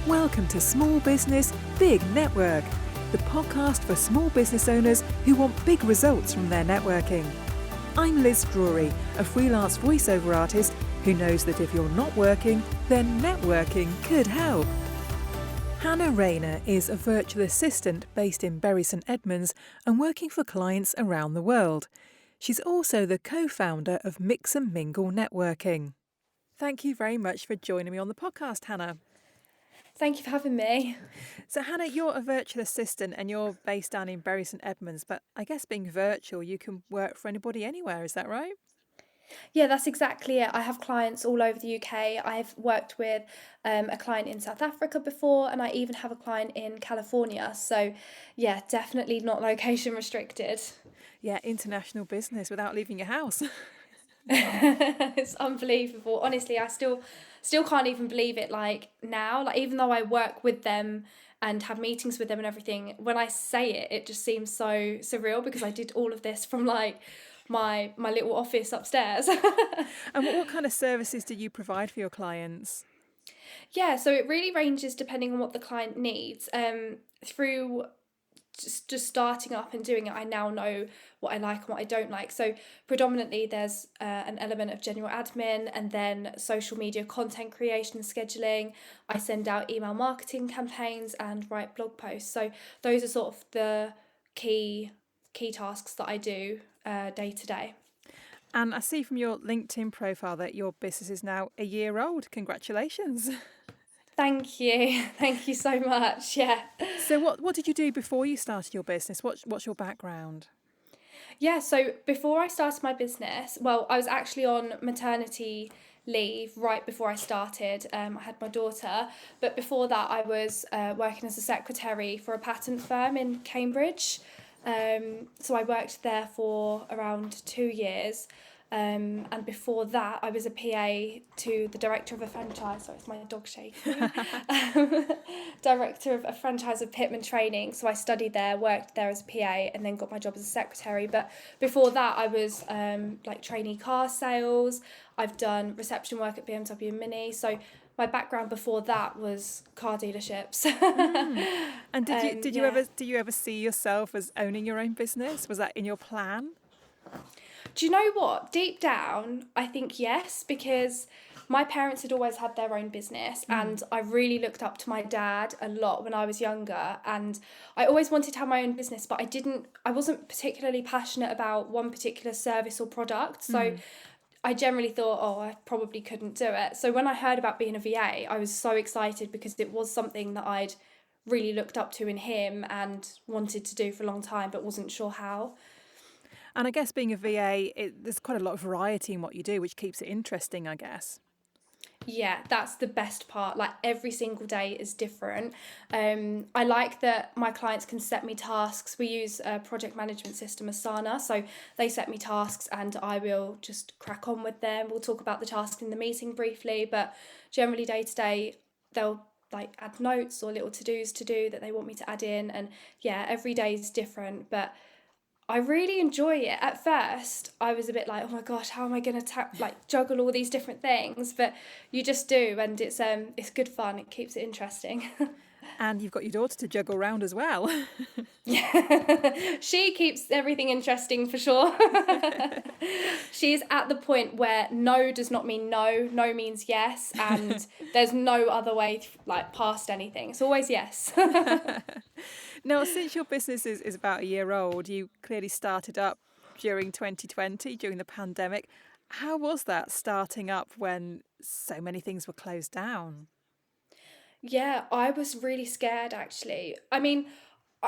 Welcome to Small Business, Big Network, the podcast for small business owners who want big results from their networking. I'm Liz Drury, a freelance voiceover artist who knows that if you're not working, then networking could help. Hanah Rayner is a virtual assistant based in Bury St Edmunds and working for clients around the world. She's also the co-founder of Mix and Mingle Networking. Thank you very much for joining me on the podcast, Hanah. Thank you for having me. So Hanah, you're a virtual assistant and you're based down in Bury St Edmunds, but I guess being virtual, you can work for anybody anywhere, is that right? Yeah, that's exactly it. I have clients all over the UK. I've worked with a client in South Africa before, and I even have a client in California. So yeah, definitely not location restricted. Yeah, international business without leaving your house. It's unbelievable. Honestly, I still can't even believe it now. Even though I work with them and have meetings with them and everything, when I say it, it just seems so surreal because I did all of this from my little office upstairs. And what kind of services do you provide for your clients? Yeah, so it really ranges depending on what the client needs. Through just starting up and doing it, I now know what I like and what I don't like. So predominantly there's an element of general admin and then social media content creation, scheduling. I send out email marketing campaigns and write blog posts. So those are sort of the key tasks that I do day to day. And I see from your LinkedIn profile that your business is now a year old. Congratulations. Thank you. Thank you so much. Yeah. So what did you do before you started your business? What's your background? Yeah, so before I started my business, well, I was actually on maternity leave right before I started. I had my daughter, but before that I was working as a secretary for a patent firm in Cambridge. So I worked there for around 2 years. And before that, I was a PA to the director of a franchise. Sorry, it's my dog shaking. Director of a franchise of Pitman Training. So I studied there, worked there as a PA, and then got my job as a secretary. But before that, I was trainee car sales. I've done reception work at BMW Mini. So my background before that was car dealerships. And did you ever see yourself as owning your own business? Was that in your plan? Do you know what? Deep down, I think yes, because my parents had always had their own business and I really looked up to my dad a lot when I was younger, and I always wanted to have my own business, but I wasn't particularly passionate about one particular service or product. So I generally thought, I probably couldn't do it. So when I heard about being a VA, I was so excited because it was something that I'd really looked up to in him and wanted to do for a long time, but wasn't sure how. And I guess being a VA, there's quite a lot of variety in what you do, which keeps it interesting, I guess. Yeah, that's the best part. Every single day is different. I like that my clients can set me tasks. We use a project management system, Asana, so they set me tasks and I will just crack on with them. We'll talk about the task in the meeting briefly, but generally day to day, they'll add notes or little to-dos to do that they want me to add in. And yeah, every day is different, but I really enjoy it. At first, I was a bit like, oh my gosh, how am I going to juggle all these different things? But you just do, and it's good fun. It keeps it interesting. And you've got your daughter to juggle around as well. Yeah, she keeps everything interesting for sure. She's at the point where no does not mean no, no means yes, and there's no other way past anything. It's always yes. Now, since your business is about a year old, you clearly started up during 2020, during the pandemic. How was that starting up when so many things were closed down? Yeah, I was really scared actually. I mean,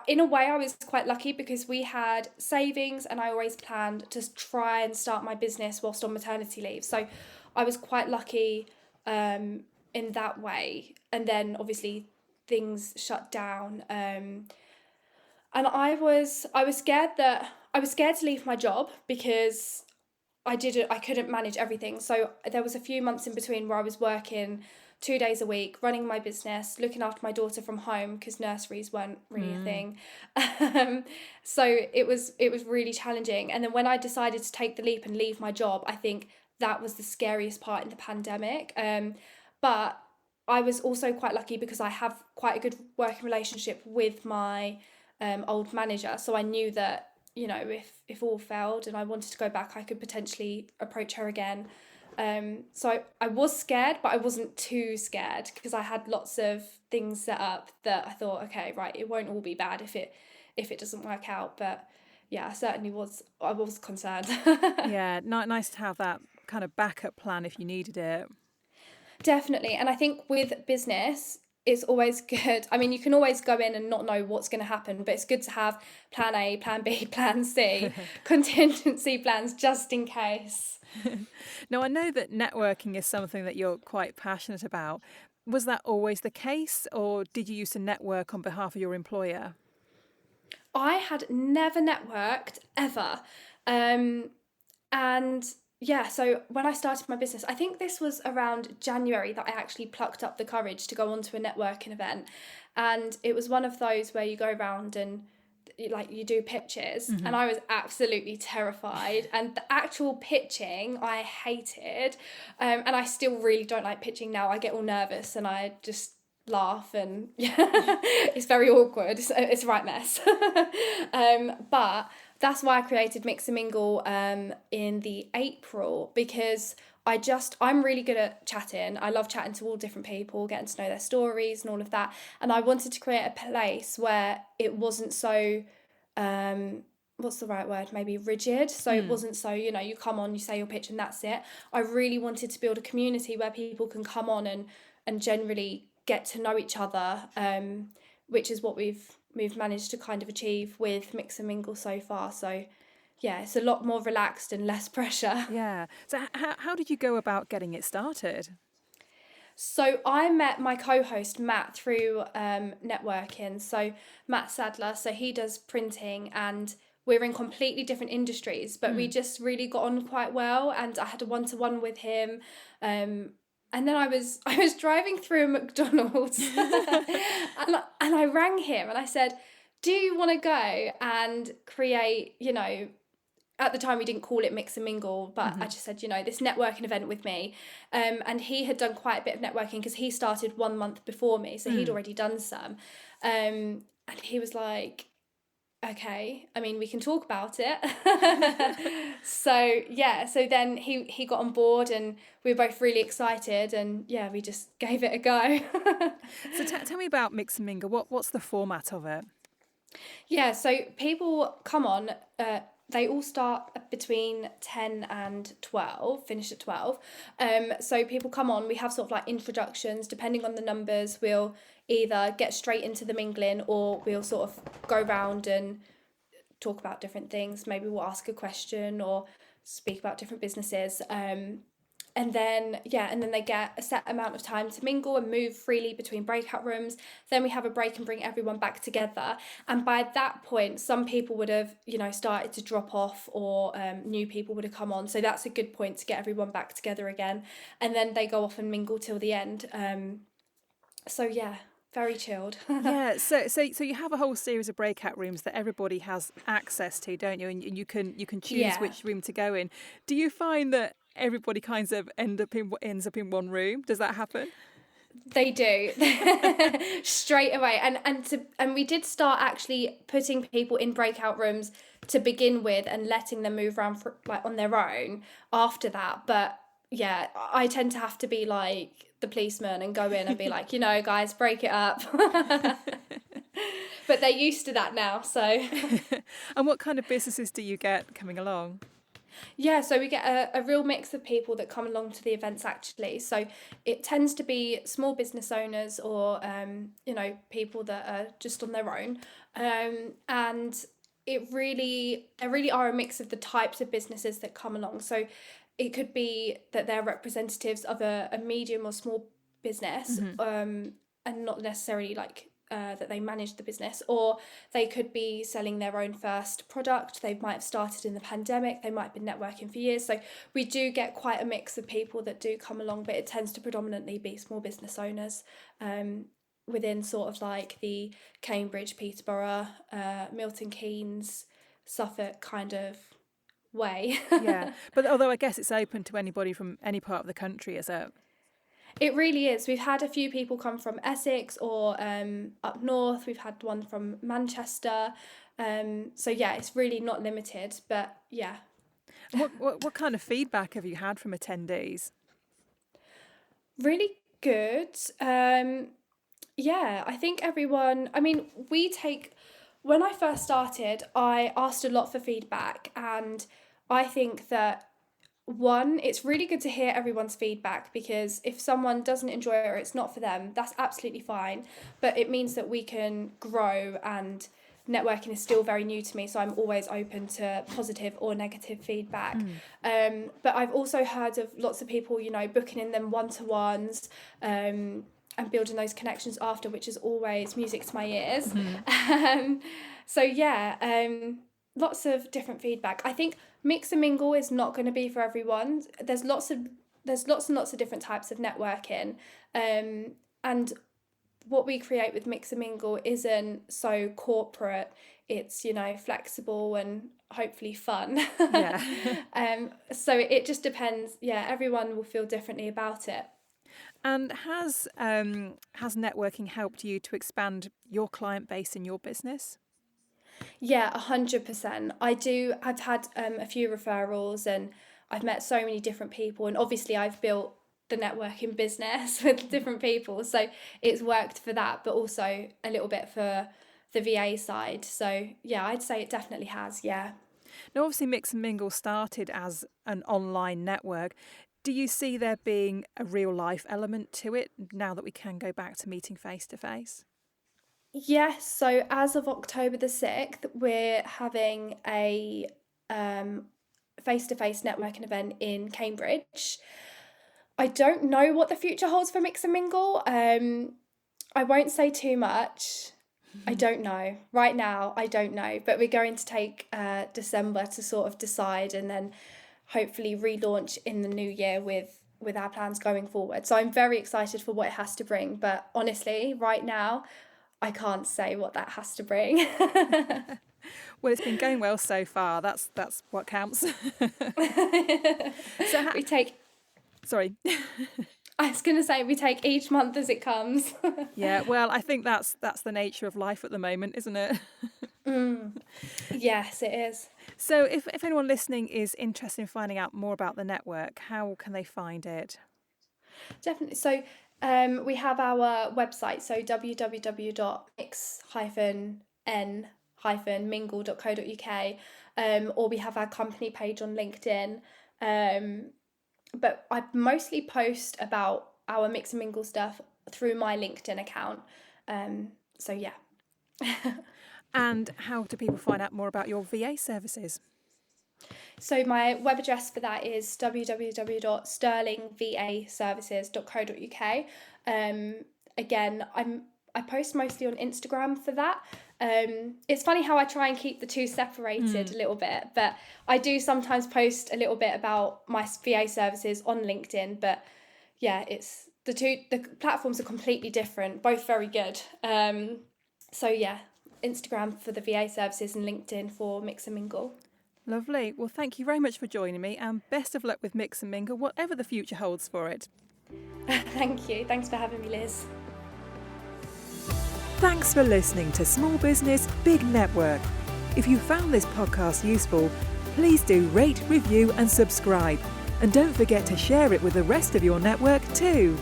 in a way, I was quite lucky because we had savings and I always planned to try and start my business whilst on maternity leave. So I was quite lucky in that way. And then obviously things shut down. And I was scared to leave my job because I couldn't manage everything. So there was a few months in between where I was working 2 days a week, running my business, looking after my daughter from home because nurseries weren't really a thing. So it was really challenging. And then when I decided to take the leap and leave my job, I think that was the scariest part in the pandemic. But I was also quite lucky because I have quite a good working relationship with my old manager. So I knew that, you know, if all failed and I wanted to go back, I could potentially approach her again. So I was scared, but I wasn't too scared because I had lots of things set up that I thought, okay, right, it won't all be bad if it doesn't work out. But yeah, I was concerned. Yeah, nice to have that kind of backup plan if you needed it. Definitely. And I think with business, it's always good. I mean, you can always go in and not know what's going to happen, but it's good to have plan A, plan B, plan C, contingency plans just in case. Now, I know that networking is something that you're quite passionate about. Was that always the case, or did you used to network on behalf of your employer? I had never networked ever. And yeah, so when I started my business, I think this was around January that I actually plucked up the courage to go onto a networking event. And it was one of those where you go around and you do pitches, and I was absolutely terrified. And the actual pitching I hated, and I still really don't like pitching now. I get all nervous and I just laugh, and yeah, it's very awkward. It's a right mess. But that's why I created Mix and Mingle in the April, because I'm really good at chatting. I love chatting to all different people, getting to know their stories and all of that. And I wanted to create a place where it wasn't so, what's the right word? Maybe rigid. So it wasn't so, you know, you come on, you say your pitch and that's it. I really wanted to build a community where people can come on and generally get to know each other, which is what we've managed to kind of achieve with Mix and Mingle so far. So yeah, it's a lot more relaxed and less pressure. Yeah. So how did you go about getting it started? So I met my co-host Matt through networking. So Matt Sadler, so he does printing, and we're in completely different industries, but we just really got on quite well, and I had a one-to-one with him. And then I was driving through a McDonald's and I rang him and I said, do you want to go and create, you know, at the time we didn't call it Mix and Mingle, but I just said, you know, this networking event with me. And he had done quite a bit of networking because he started 1 month before me. So he'd already done some. And he was like, okay, I mean, we can talk about it. So yeah, so then he got on board and we were both really excited, and yeah, we just gave it a go. So tell me about Mix and Mingle. What's the format of it? Yeah, so people come on, they all start between 10 and 12, finish at 12. So people come on, we have sort of like introductions. Depending on the numbers, we'll either get straight into the mingling, or we'll sort of go round and talk about different things. Maybe we'll ask a question or speak about different businesses. And then they get a set amount of time to mingle and move freely between breakout rooms. Then we have a break and bring everyone back together. And by that point, some people would have, you know, started to drop off, or new people would have come on. So that's a good point to get everyone back together again. And then they go off and mingle till the end. So yeah, very chilled. Yeah, so you have a whole series of breakout rooms that everybody has access to, don't you? And you can choose which room to go in. Do you find that everybody kind of ends up in one room? Does that happen? They do. Straight away. And we did start actually putting people in breakout rooms to begin with and letting them move around on their own after that. But yeah, I tend to have to be like the policeman and go in and be like, you know, guys, break it up. But they're used to that now, so. And what kind of businesses do you get coming along? Yeah, so we get a real mix of people that come along to the events actually. So it tends to be small business owners, or you know, people that are just on their own. And there really are a mix of the types of businesses that come along. So it could be that they're representatives of a medium or small business, and not necessarily like that they manage the business, or they could be selling their own first product. They might have started in the pandemic, they might have been networking for years. So we do get quite a mix of people that do come along, but it tends to predominantly be small business owners within sort of like the Cambridge, Peterborough, Milton Keynes, Suffolk kind of way. Yeah, but although I guess it's open to anybody from any part of the country, is it? It really is. We've had a few people come from Essex or up north. We've had one from Manchester. So yeah, it's really not limited, but yeah. What kind of feedback have you had from attendees? Really good. Yeah, I think everyone, I mean, when I first started, I asked a lot for feedback, and I think that one, it's really good to hear everyone's feedback, because if someone doesn't enjoy it or it's not for them, that's absolutely fine. But it means that we can grow, and networking is still very new to me, so I'm always open to positive or negative feedback. But I've also heard of lots of people, booking in them one-to-ones, and building those connections after, which is always music to my ears. So yeah, lots of different feedback. I think mix and mingle is not going to be for everyone. There's lots and lots of different types of networking, and what we create with mix and mingle isn't so corporate. It's flexible and hopefully fun. Yeah. So it just depends. Yeah, everyone will feel differently about it. And has networking helped you to expand your client base in your business? Yeah, 100%. I've had a few referrals, and I've met so many different people, and obviously I've built the networking business with different people, so it's worked for that, but also a little bit for the VA side. So yeah, I'd say it definitely has, yeah. Now, obviously Mix and Mingle started as an online network. Do you see there being a real life element to it now that we can go back to meeting face to face? Yes, so as of October the 6th, we're having a face-to-face networking event in Cambridge. I don't know what the future holds for Mix and Mingle. I won't say too much. I don't know. Right now, I don't know. But we're going to take December to sort of decide, and then hopefully relaunch in the new year with our plans going forward. So I'm very excited for what it has to bring. But honestly, right now, I can't say what that has to bring. Well, it's been going well so far. That's what counts. So we take... Sorry. I was going to say we take each month as it comes. Yeah, well, I think that's the nature of life at the moment, isn't it? Yes, it is. So if anyone listening is interested in finding out more about the network, how can they find it? Definitely. So we have our website, so www.mix-n-mingle.co.uk, or we have our company page on LinkedIn. But I mostly post about our Mix and Mingle stuff through my LinkedIn account. So yeah. And how do people find out more about your VA services? So my web address for that is www.sterlingvaservices.co.uk. Again, I post mostly on Instagram for that. It's funny how I try and keep the two separated a little bit, but I do sometimes post a little bit about my VA services on LinkedIn. But yeah, it's the platforms are completely different, both very good. So yeah, Instagram for the VA services and LinkedIn for Mix and Mingle. Lovely. Well, thank you very much for joining me, and best of luck with Mix and Mingle, whatever the future holds for it. Thank you. Thanks for having me, Liz. Thanks for listening to Small Business, Big Network. If you found this podcast useful, please do rate, review and subscribe. And don't forget to share it with the rest of your network too.